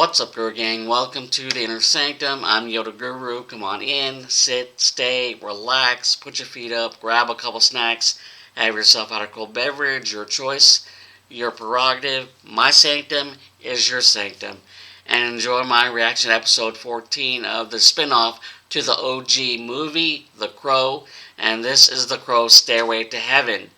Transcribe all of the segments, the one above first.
What's up, Guru Gang? Welcome to the Inner Sanctum. I'm Yoda Guru. Come on in, sit, stay, relax, put your feet up, grab a couple snacks, have yourself out a cold beverage, your choice, your prerogative. My sanctum is your sanctum. And enjoy my reaction to episode 14 of the spin-off to the OG movie, The Crow. And this is The Crow's Stairway to Heaven.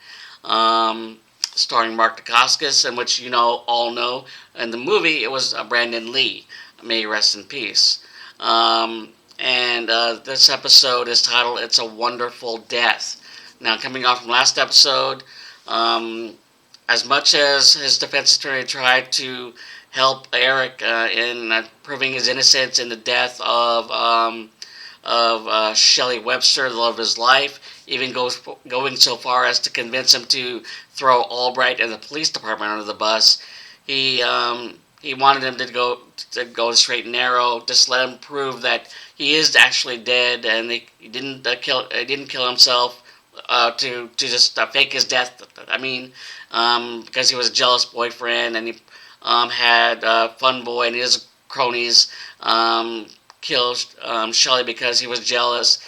Starring Marc Dacascos, in which all know in the movie it was Brandon Lee. May he rest in peace. This episode is titled "It's a Wonderful Death." Now, coming off from last episode, as much as his defense attorney tried to help Eric in proving his innocence in the death of Shelley Webster, the love of his life, even going so far as to convince him to throw Albright and the police department under the bus. He wanted him to go straight and narrow, just let him prove that he is actually dead, and he didn't kill himself to just fake his death. I mean, because he was a jealous boyfriend, and he had Fun Boy and his cronies kill Shelley because he was jealous.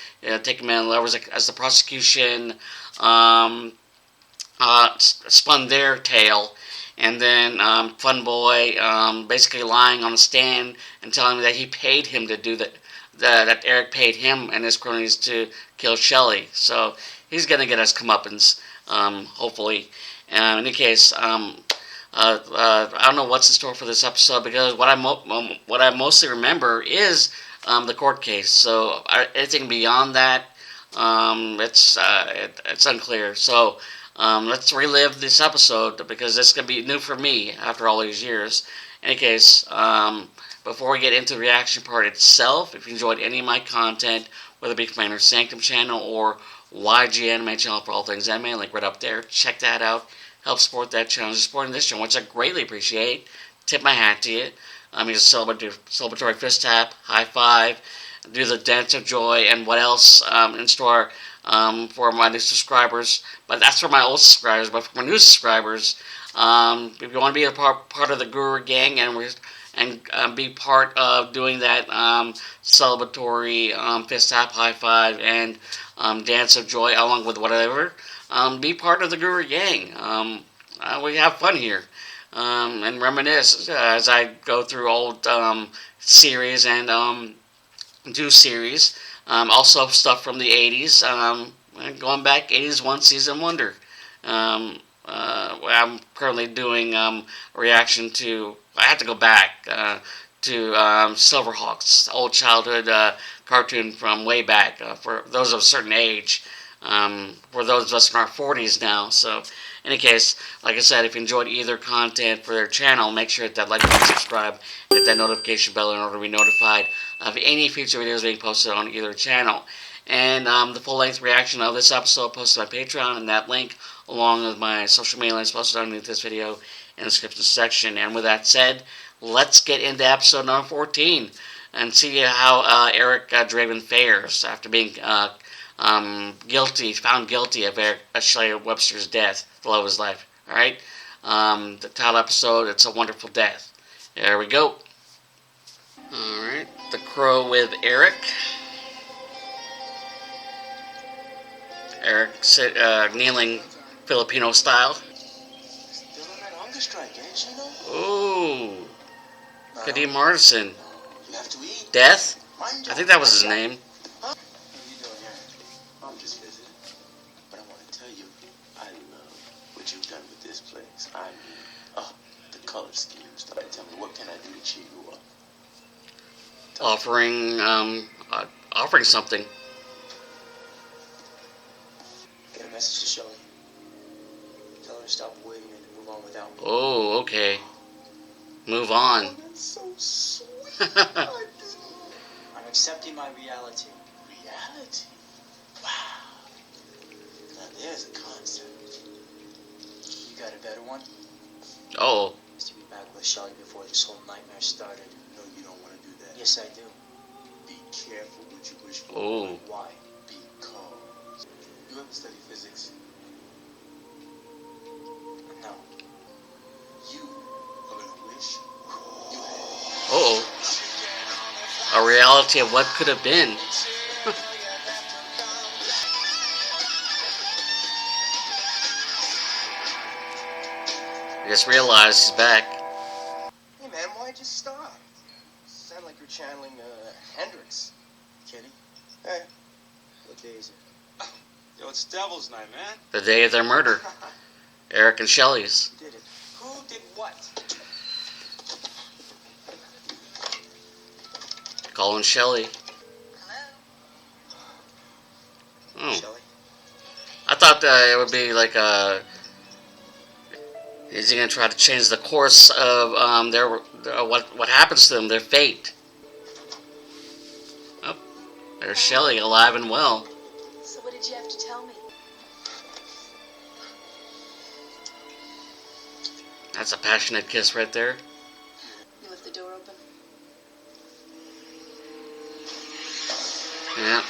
Taking him in love as the prosecution spun their tale, and then Fun Boy basically lying on the stand and telling me that he paid him to do that. That Eric paid him and his cronies to kill Shelley. So he's gonna get us comeuppance, hopefully. In any case, I don't know what's in store for this episode, because what I mostly remember is the court case. So anything beyond that, it's unclear. So let's relive this episode, because it's gonna be new for me after all these years. In any case, before we get into the reaction part itself, if you enjoyed any of my content, whether it be from my Inner Sanctum channel or YG Anime channel for all things anime, link right up there, check that out. Help support that channel, supporting this channel, which I greatly appreciate. Tip my hat to you. Use a celebratory fist tap, high five, do the dance of joy, and what else in store for my new subscribers. But that's for my old subscribers. But for my new subscribers, if you want to be a part of the Guru Gang and be part of doing that celebratory fist tap, high five, and dance of joy, along with whatever, be part of the Guru Gang. We have fun here. And reminisce as I go through old series and do series. Also stuff from the 80s. Going back, 80s One Season Wonder. I'm currently doing a reaction to, I have to go back to Silverhawks, old childhood cartoon from way back, for those of a certain age. For those of us in our 40s now. So, in any case, like I said, if you enjoyed either content for their channel, make sure to hit that like button, subscribe, and hit that notification bell in order to be notified of any future videos being posted on either channel. And the full-length reaction of this episode posted on Patreon, and that link, along with my social media links, posted underneath this video in the description section. And with that said, let's get into episode number 14 and see how Eric Draven fares after being found guilty of Shelley Webster's death, the love of his life. Alright? The title episode, It's a Wonderful Death. There we go. Alright, The Crow with Eric. Eric kneeling Filipino style. Still on that hunger strike, ain't you, though? Ooh. Kadeem Hardison. You have to eat. Death? I think that was his name. What are you doing here? I'm just visiting. But I want to tell you, I love what you've done with this place. I mean, the color schemes. Tell me, what can I do to cheer you up? Offering something. Get a message to Shelley. Tell her to stop waiting and move on without me. Oh, okay. Move on. Oh, that's so sweet. I'm accepting my reality. Reality? Wow. Now there's a concept. You got a better one? Oh. Is to be back with Shelley before this whole nightmare started. No, you don't want to do that. Yes, I do. Be careful what you wish for. Oh. Why? Because you ever study physics? No. You are gonna wish you had. Uh-oh. reality of what could have been. I just realized he's back. Hey man, why'd you stop? Sound like you're channeling Hendrix. Kenny, Hey. what day is it? Yo, it's Devil's Night, man. The day of their murder. Eric and Shelley's. Who did it? Who did what? Colin Shelley. Oh. Shelley? I thought that it would be like a. Is he gonna try to change the course of what happens to them, their fate? Oh, there's Shelley, alive and well. So what did you have to tell me? That's a passionate kiss right there. You left the door open? Yeah.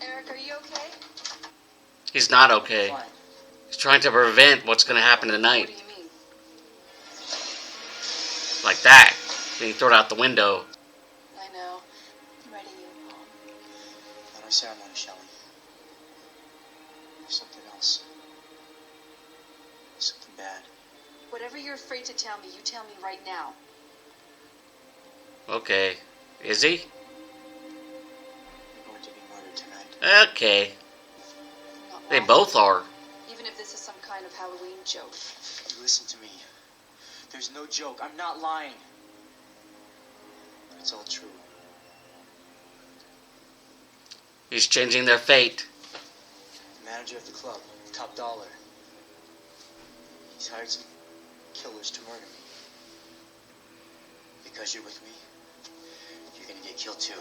Eric, are you okay? He's not okay. Fine. He's trying to prevent what's gonna happen What tonight. do you mean? Like that. Being thrown out the window. I know. I'm writing you a poem. Not our ceremony, Shelley. There's something else. Something bad. Whatever you're afraid to tell me, you tell me right now. Okay. Is he? You're going to be murdered tonight. Okay. I'm not They lying. both are. Even if this is some kind of Halloween joke. You listen to me. There's no joke. I'm not lying. It's all true. He's changing their fate. The manager of the club, top dollar. He's hired some killers to murder me. Because you're with me, you're gonna get killed too.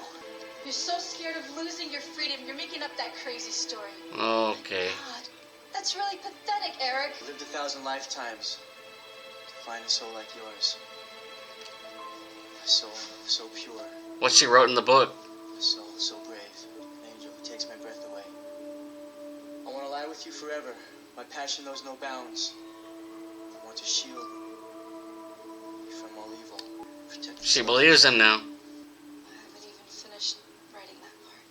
You're so scared of losing your freedom. You're making up that crazy story. Okay. God, that's really pathetic, Eric. I lived 1,000 lifetimes to find a soul like yours. A soul so pure, What she wrote in the book. a soul so brave, an angel who takes my breath away. I want to lie with you forever. My passion knows no bounds. I want to shield you from all evil. Protect She you. believes him now. I haven't even finished writing that part.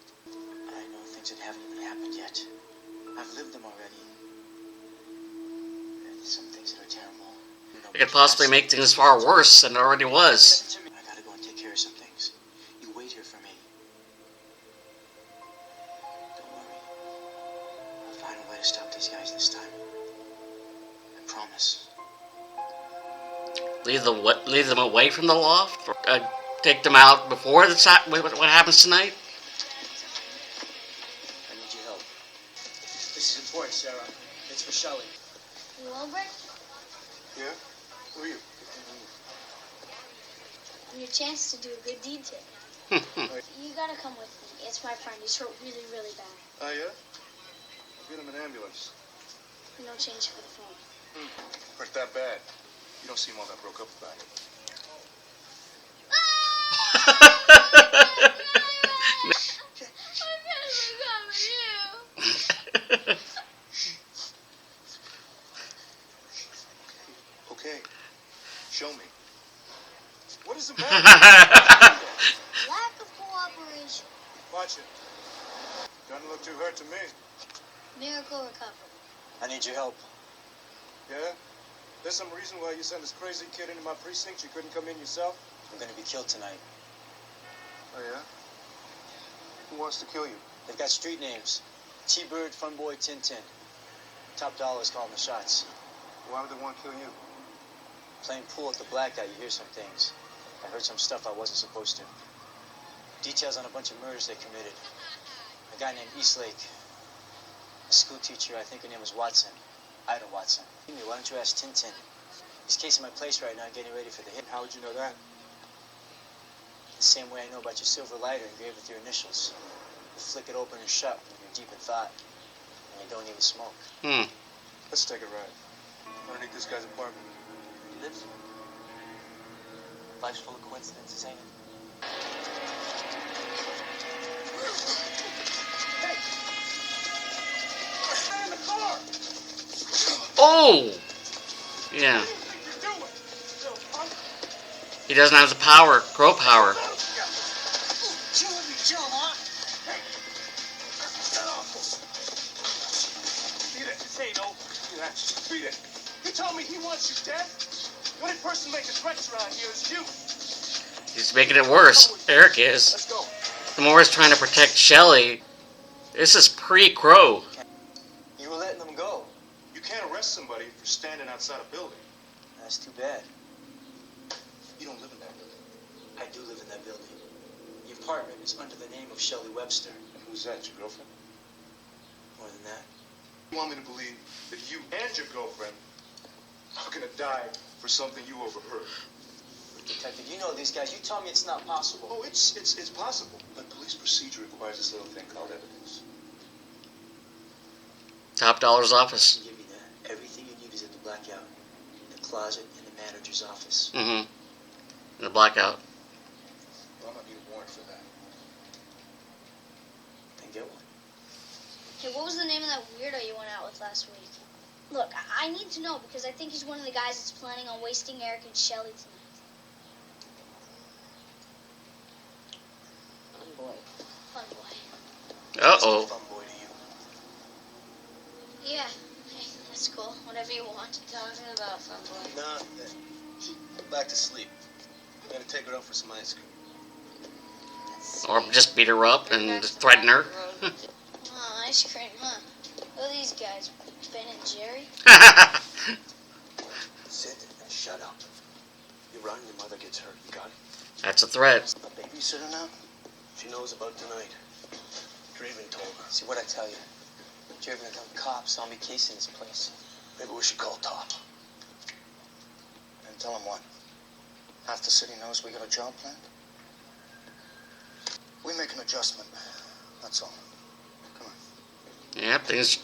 I know things that haven't even happened yet. I've lived them already. There's some things that are terrible. You know, It could possibly make things far worse than it already was. Listen to me. I gotta go and take care of some things. You wait here for me. Don't worry. I'll find a way to stop these guys this time. I promise. Leave them away from the loft? Or, take them out before what happens tonight? I need your help. This is important, Sarah. It's for Shelley. You Wilbur? Yeah? Who are you? And your chance to do a good deed today. You gotta come with me. It's my friend. He's hurt really, really bad. Oh, yeah? I'll get him an ambulance. No change for the phone. Hurt that bad. You don't seem all that broke up about it. Okay. Show me. What is the matter? Lack of cooperation. Watch it. Doesn't look too hurt to me. Miracle recovery. I need your help. Yeah? There's some reason why you sent this crazy kid into my precinct. You couldn't come in yourself? I'm gonna be killed tonight. Oh, yeah? Who wants to kill you? They've got street names. T-Bird, Funboy, Tintin. Top dollar's calling the shots. Why would they want to kill you? Playing pool at the Blackout, you hear some things. I heard some stuff I wasn't supposed to. Details on a bunch of murders they committed. A guy named Eastlake. A school teacher, I think her name was Watson. Ida Watson. Why don't you ask Tintin? He's casing my place right now, getting ready for the hit. How would you know that? The same way I know about your silver lighter engraved with your initials. You flick it open and shut when you're deep in thought. And you don't even smoke. Let's take a ride. Underneath this guy's apartment. He lives here. Life's full of coincidences, ain't it? Stay in the car! Oh! Yeah. What do you think you're doing? He doesn't have the power, crow power. Beat it. You told me he wants you dead? The only person making threats around here is you. He's making it worse. Eric is. Let's go. The more he's trying to protect Shelly. This is pre-Crow. You were letting them go. You can't arrest somebody for standing outside a building. That's too bad. You don't live in that building. I do live in that building. The apartment is under the name of Shelley Webster. And who's that, your girlfriend? More than that. You want me to believe that you and your girlfriend are gonna die for something you overheard? Detective, you know these guys. You tell me it's not possible. Oh, it's possible. But police procedure requires this little thing called evidence. Top Dollar's office. I'll give you that. Everything you need is at the blackout. In the closet in the manager's office. Mm-hmm. The blackout. Well, I'm gonna need a warrant for that. Then get one. Hey, what was the name of that weirdo you went out with last week? Look, I need to know because I think he's one of the guys that's planning on wasting Eric and Shelly tonight. Fun boy. Fun boy. Uh-oh. Fun boy to you. Yeah. Hey, that's cool. Whatever you want. Talking about fun boy. Nah, back to sleep. I'm gonna take her out for some ice cream. Or just beat her up and threaten her. Oh, ice cream, huh? Who are these guys? Ben and Jerry? Sit and shut up. You run, your mother gets hurt. You got it? That's a threat. A babysitter now? She knows about tonight. Draven told her. See what I tell you. Jerry and them cops saw me casing this place. Maybe we should call Top. And tell them what? Half the city knows we got a job planned? We make an adjustment. That's all. Come on. Yeah, things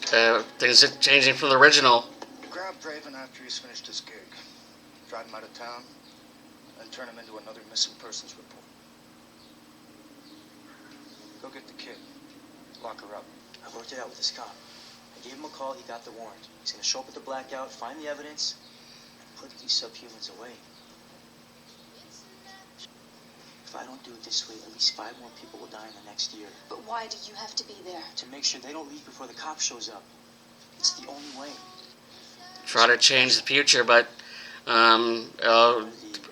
are changing from the original. Grab Draven after he's finished his gig. Drive him out of town. And turn him into another missing persons report. Go get the kid. Lock her up. I worked it out with this cop. I gave him a call, he got the warrant. He's gonna show up at the blackout, find the evidence, and put these subhumans away. If I don't do it this way, at least 5 more people will die in the next year. But why do you have to be there? To make sure they don't leave before the cop shows up. It's the only way. Try to change the future, but it'll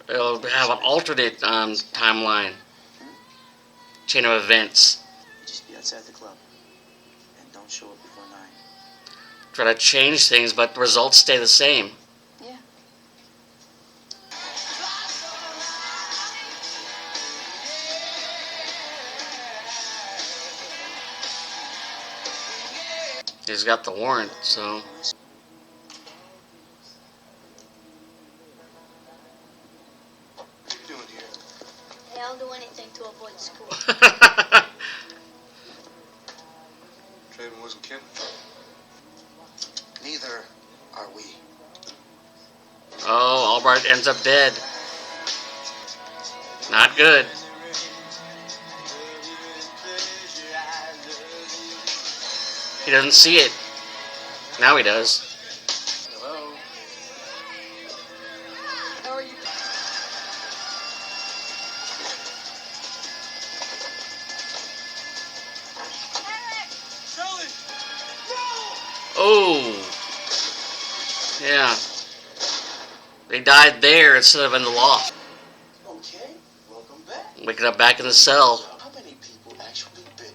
have an alternate timeline. Chain of events. Just be outside the club. And don't show up before 9. Try to change things, but the results stay the same. Yeah. He's got the warrant, so... What are you doing here? Hey, I'll do anything to avoid school. Draven wasn't kidding. Neither are we. Oh, Albright ends up dead. Not good. He doesn't see it. Now he does. Hello? How are you? Shelly! Oh. Yeah. They died there instead of in the loft. Okay, welcome back. Waking up back in the cell. How many people actually bid in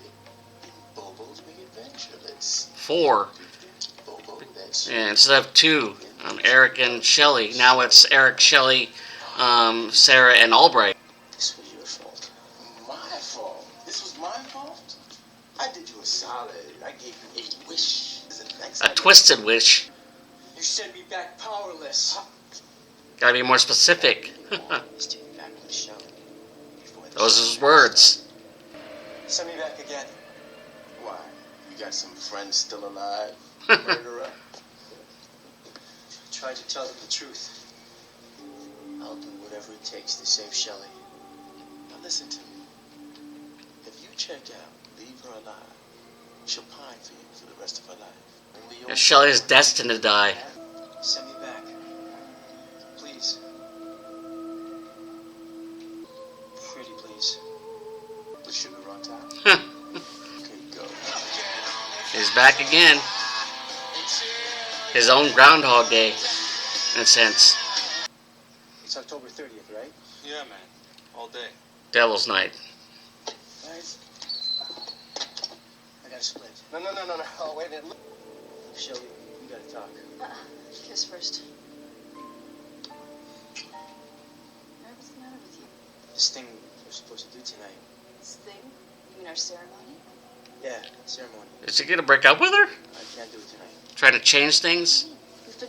Bobo's Big Adventure? Let's 4. Bobo, that's Yeah, instead of 2. Eric and Shelly. Now it's Eric, Shelly, Sarah, and Albright. This was your fault. My fault. This was my fault. I did you a solid. I gave you a wish. A twisted wish. You sent me back powerless. Gotta be more specific. Let's take me back to the show. Those are his words. Send me back again. Why? You got some friends still alive? Murderer? Tried to tell them the truth. I'll do whatever it takes to save Shelley. Now listen to me. If you check out, leave her alive, she'll pine for you for the rest of her life. Only your Shelly is destined to die. Send me back. Please. He's back again. His own Groundhog Day, in a sense. It's October 30th, right? Yeah, man. All day. Devil's Night. Guys, I got a split. No. Oh, wait a minute. Shelly, we gotta talk. Kiss first. What's the matter with you? This thing we're supposed to do tonight. This thing? You mean our ceremony? Yeah, ceremony. Is he gonna break up with her? I can't do it tonight. Trying to change things? We've been...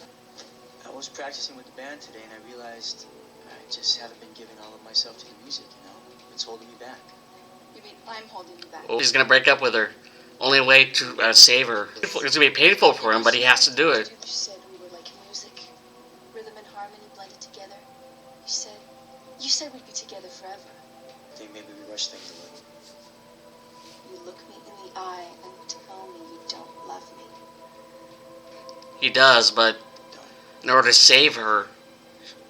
I was practicing with the band today, and I realized I just haven't been giving all of myself to the music, you know? It's holding me back. You mean I'm holding you back? Oh, he's gonna break up with her. Only way to save her. It's gonna be painful for him, but he has to do it. You said we were like music. Rhythm and harmony blended together. You said we'd be together forever. I think maybe we rushed things a little. You look me in the eye and tell me you don't love me. He does, but Don't. in order to save her,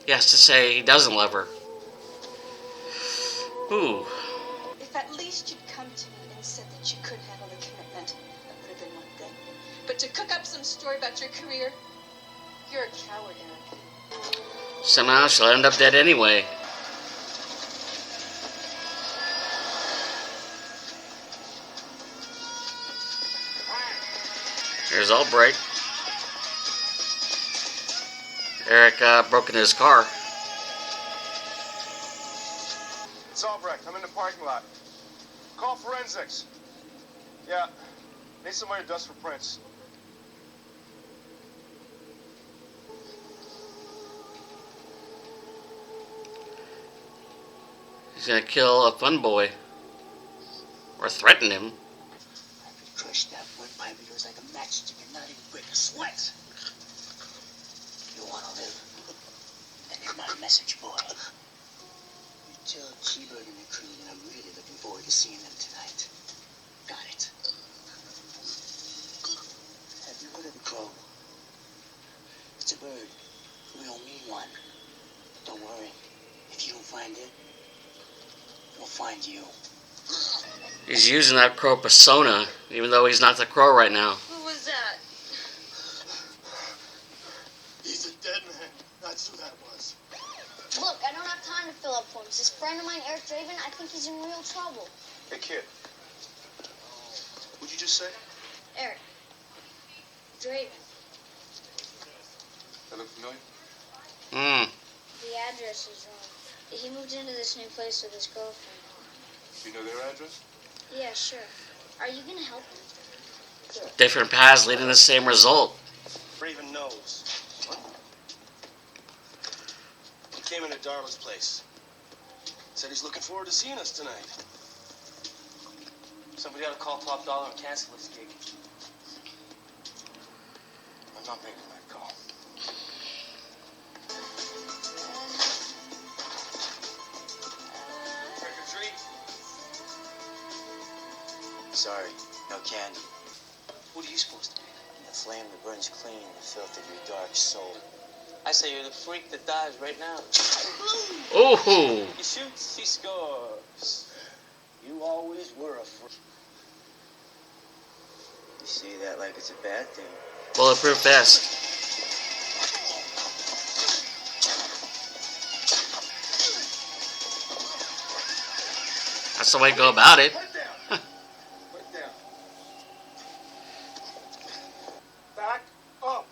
he has to say he doesn't love her. Ooh. If at least you'd come to me and said that you couldn't handle the commitment, that would have been one thing. But to cook up some story about your career, you're a coward, Eric. Somehow she'll end up dead anyway. Here's Albright. Eric broke into his car. It's Albrecht. I'm in the parking lot. Call forensics. Yeah. Need somebody to dust for prints. He's gonna kill a fun boy. Or threaten him. I could crush that wood pipe. It was like a matchstick and not even break a sweat. You want to live? Then here's my message, boy. You tell Cheeberg and the crew that I'm really looking forward to seeing them tonight. Got it. Have you heard of the crow? It's a bird. We don't mean one. Don't worry. If you don't find it, we'll find you. He's using that crow persona, even though he's not the crow right now. Who was that? He's a dead man. That's who that was. Look, I don't have time to fill up forms. This friend of mine, Eric Draven, I think he's in real trouble. Hey, kid. What'd you just say? Eric. Draven. That look familiar? The address is wrong. He moved into this new place with his girlfriend. You know their address? Yeah, sure. Are you gonna help him? Different paths leading to the same result. Raven knows. He came into Darla's place. Said he's looking forward to seeing us tonight. Somebody ought to call Top Dollar and cancel this gig. I'm not making that call. Trick or treat? Sorry, no candy. What are you supposed to be? The flame that burns clean the filth of your dark soul. I say you're the freak that dies right now. Ooh. He shoots, he scores. You always were a freak. You say that like it's a bad thing. Bulletproof vest. That's the way to go about it. Put down. Put down. Back up.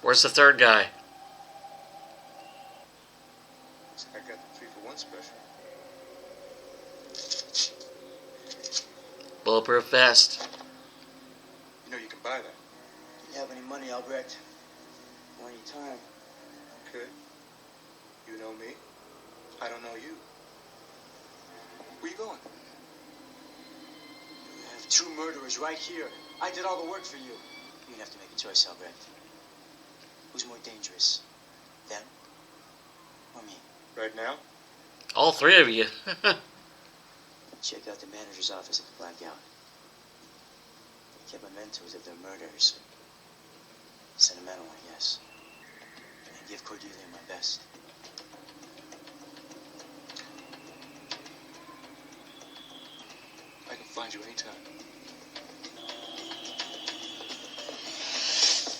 Where's the third guy? I got the 3-for-1 special. Bulletproof vest. You know you can buy that. You have any money, Albrecht? Or any time? Okay. You know me. I don't know you. Where you going? You have two murderers right here. I did all the work for you. You're gonna have to make a choice, Albrecht. Who's more dangerous? Them or me? Right now? All three of you. Check out the manager's office at the Blackout. They kept mementos of their murders. Sentimental, I guess. And give Cordelia my best. find you anytime.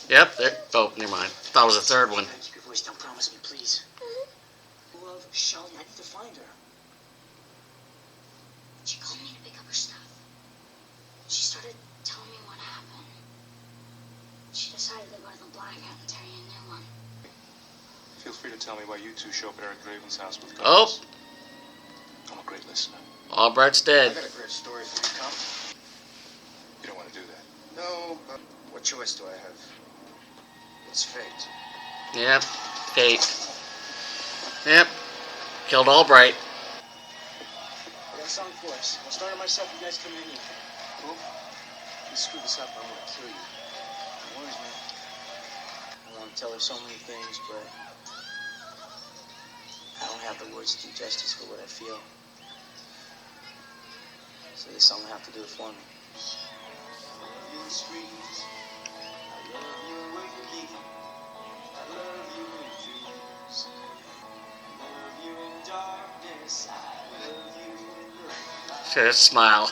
Yep, there. Oh, never mind. Thought it was the third one. Keep your voice down. Promise me, please. Love, Shelly, I need to find her. She called me to pick up her stuff. She started telling me what happened. She decided to go to the blackout and tear you a new one. Feel free to tell me why you two show up at Eric Draven's house with Oh. guns. I'm a great listener. Albright's I dead. got a great story for you, Tom. You don't want to do that. No, but what choice do I have? It's fate. Yep. Fate. Yep. Killed Albright. I got a song for us. I'll start it myself. You guys come in here. Cool? If you screw this up, I'm gonna kill you. No worries, man. I want to tell her so many things, but I don't have the words to do justice for what I feel. So this song will have to do it for me. Just smile.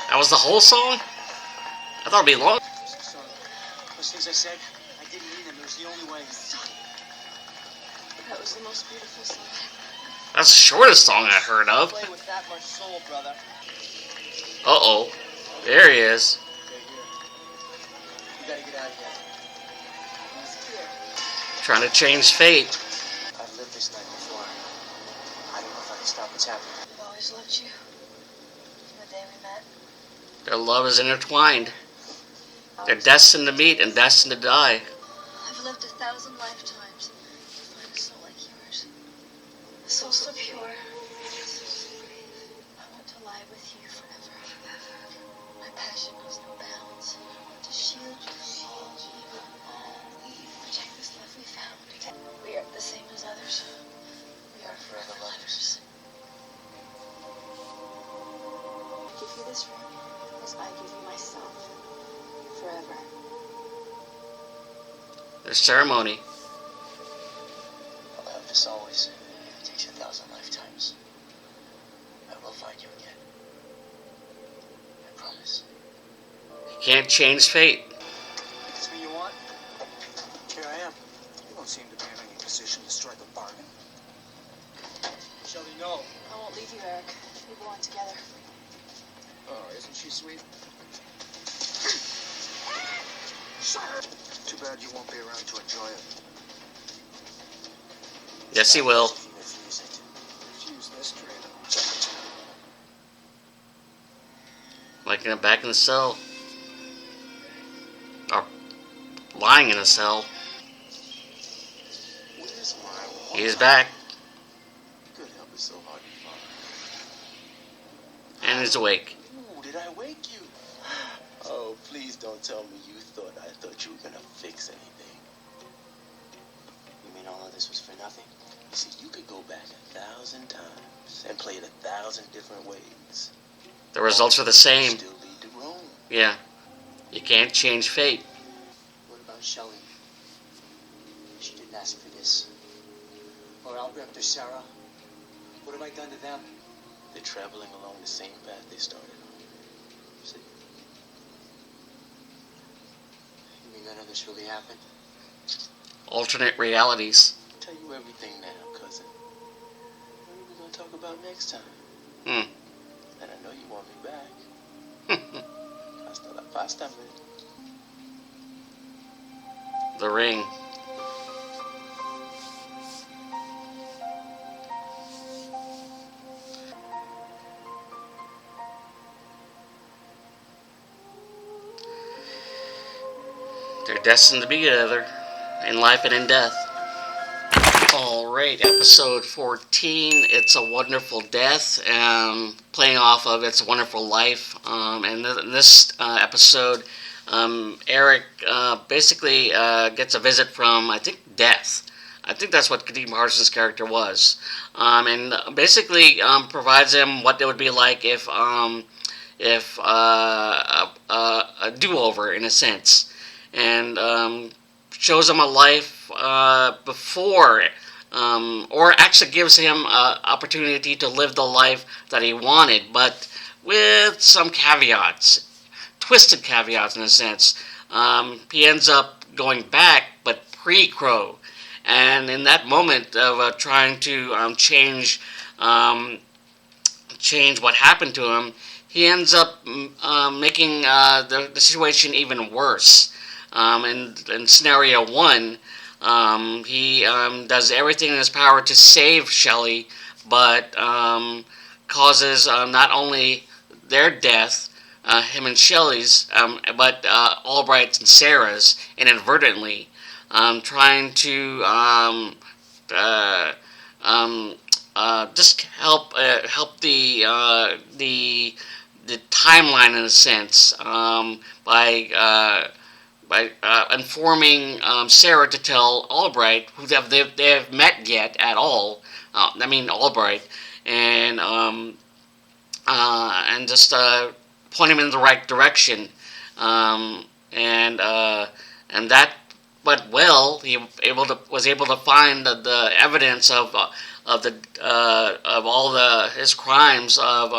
That was the whole song? I thought it'd be long. Sorry. Those things I said, I didn't mean them. It was the only way. That was the most beautiful song. That's the shortest song I heard of. Play with that much soul, brother. Uh-oh. There he is. Okay, here. You gotta get out of here. Who's here? Trying to change fate. I've lived this night before. I don't know if I can stop what's happening. I've always loved you. From the day we met. Their love is intertwined. They're destined to meet and destined to die. I've lived 1,000 lifetimes to find a soul like yours. A soul so pure. So brave. I want to lie with you forever. My passion knows no bounds. I want to shield you from all evil. Protect this love we found. We are the same as others. We are forever lovers. I give you this ring as I give you myself. Forever. Their ceremony. I'll have this always. It takes 1,000 lifetimes. I will find you again. I promise. You can't change fate. It's me you want? Here I am. You don't seem to be in any position to strike a bargain. Shelly, no. I won't leave you, Eric. We belong together. Oh, isn't she sweet? Too bad you won't be around to enjoy it. Yes, he will. If you refuse it. Refuse this trade. Like back in the cell. Or lying in a cell. Where's my He's back. Good help, it's so hard to find. And he's awake. Ooh, did I wake you? Oh, please don't tell me you thought I thought you were gonna fix anything. You mean all of this was for nothing? You see, you could go back 1,000 times and play it 1,000 different ways. The results are the same. Still lead to Rome. Yeah. You can't change fate. What about Shelly? She didn't ask for this. Or Albrecht or Sarah. What have I done to them? They're traveling along the same path they started on. See? You mean none of this really happened? Alternate realities. I'll tell you everything now, cousin. What are we gonna talk about next time? Hmm. And I know you want me back. Hasta la pasta, man. The ring. They're destined to be together in life and in death. Alright, episode 14, It's a Wonderful Death, playing off of It's a Wonderful Life. And in this episode, Eric basically gets a visit from, I think, Death. I think that's what Kadeem Harson's character was. And basically provides him what it would be like if a do-over in a sense, and shows him a life before, or actually gives him an opportunity to live the life that he wanted, but with some caveats, twisted caveats in a sense. He ends up going back, but pre-Crow, and in that moment of trying to change what happened to him, he ends up making the situation even worse. In scenario 1, he does everything in his power to save Shelley, but causes not only their death, him and Shelley's, but Albright's and Sarah's inadvertently, trying to just help the timeline in a sense, by informing Sarah to tell Albright, who they have met yet at all. Albright, and just point him in the right direction, and that. But he was able to find the evidence of all his crimes, of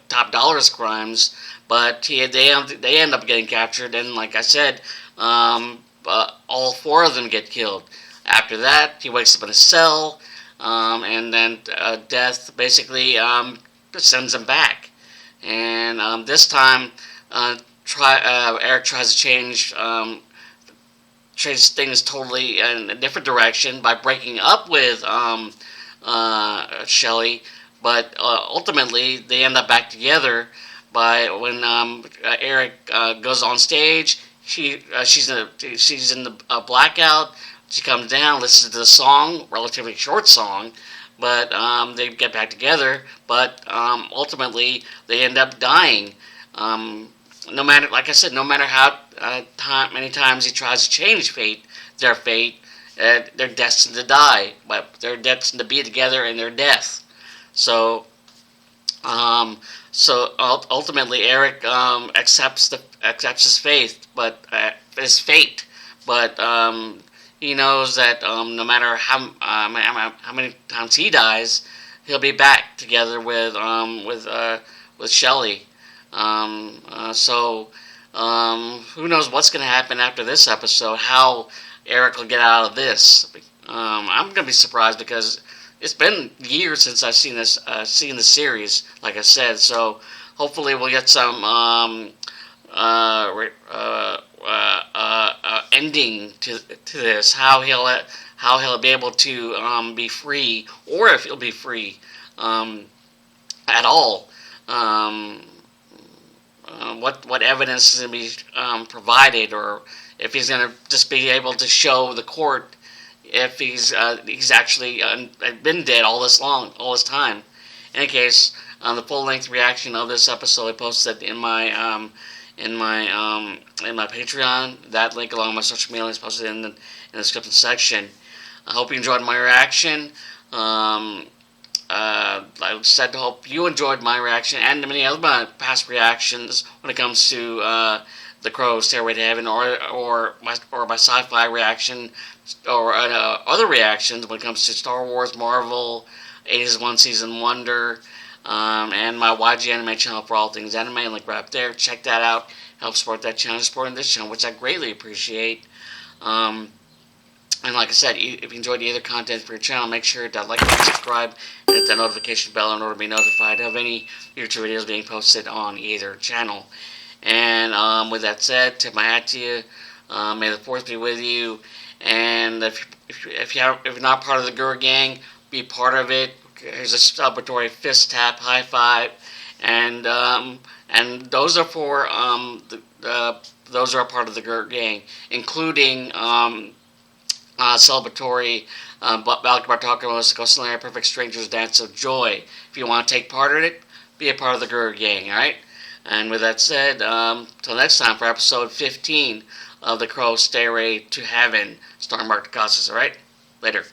Top Dollar's crimes, but they end up getting captured, and like I said, all 4 of them get killed. After that, he wakes up in a cell, and then death basically sends him back, and this time Eric tries to change things totally in a different direction by breaking up with Shelley, but ultimately they end up back together by when Eric goes on stage. She's in the blackout. She comes down, listens to the song, relatively short song, but they get back together. But ultimately they end up dying. No matter, like I said, no matter how many times he tries to change their fate, they're destined to die. But they're destined to be together in their death. So ultimately, Eric accepts his fate, but he knows that no matter how many times he dies, he'll be back together with Shelley. Who knows what's going to happen after this episode, how Eric will get out of this. I'm going to be surprised because it's been years since I've seen the series, like I said, so hopefully we'll get some ending to this, how he'll be able to be free, or if he'll be free at all. What evidence is going to be provided, or if he's going to just be able to show the court if he's actually been dead all this time. In any case, the full-length reaction of this episode I posted in my Patreon. That link along with my social media is posted in the description section. I hope you enjoyed my reaction. I said to hope you enjoyed my reaction and many other my past reactions when it comes to The Crow, Stairway to Heaven, or my sci-fi reaction, or other reactions when it comes to Star Wars, Marvel, 80s One Season Wonder, and my YG Anime channel for all things anime. Link right up there. Check that out. Help support that channel, supporting this channel, which I greatly appreciate. And like I said, if you enjoyed the other content for your channel, make sure to like and subscribe, and hit that notification bell in order to be notified of any future videos being posted on either channel. And with that said, tip my hat to you. May the Fourth be with you. And if you're not part of the Gurr Gang, be part of it. Here's a celebratory fist tap, high five, and those are for those are a part of the Gurr Gang, including celebratory Balak Bartakos, Costellary, Perfect Strangers Dance of Joy. If you want to take part in it, be a part of the Gurr Gang, alright? And with that said, till next time for episode 15 of The Crow, Stairway to Heaven, starring Marc Dacascos, alright? Later.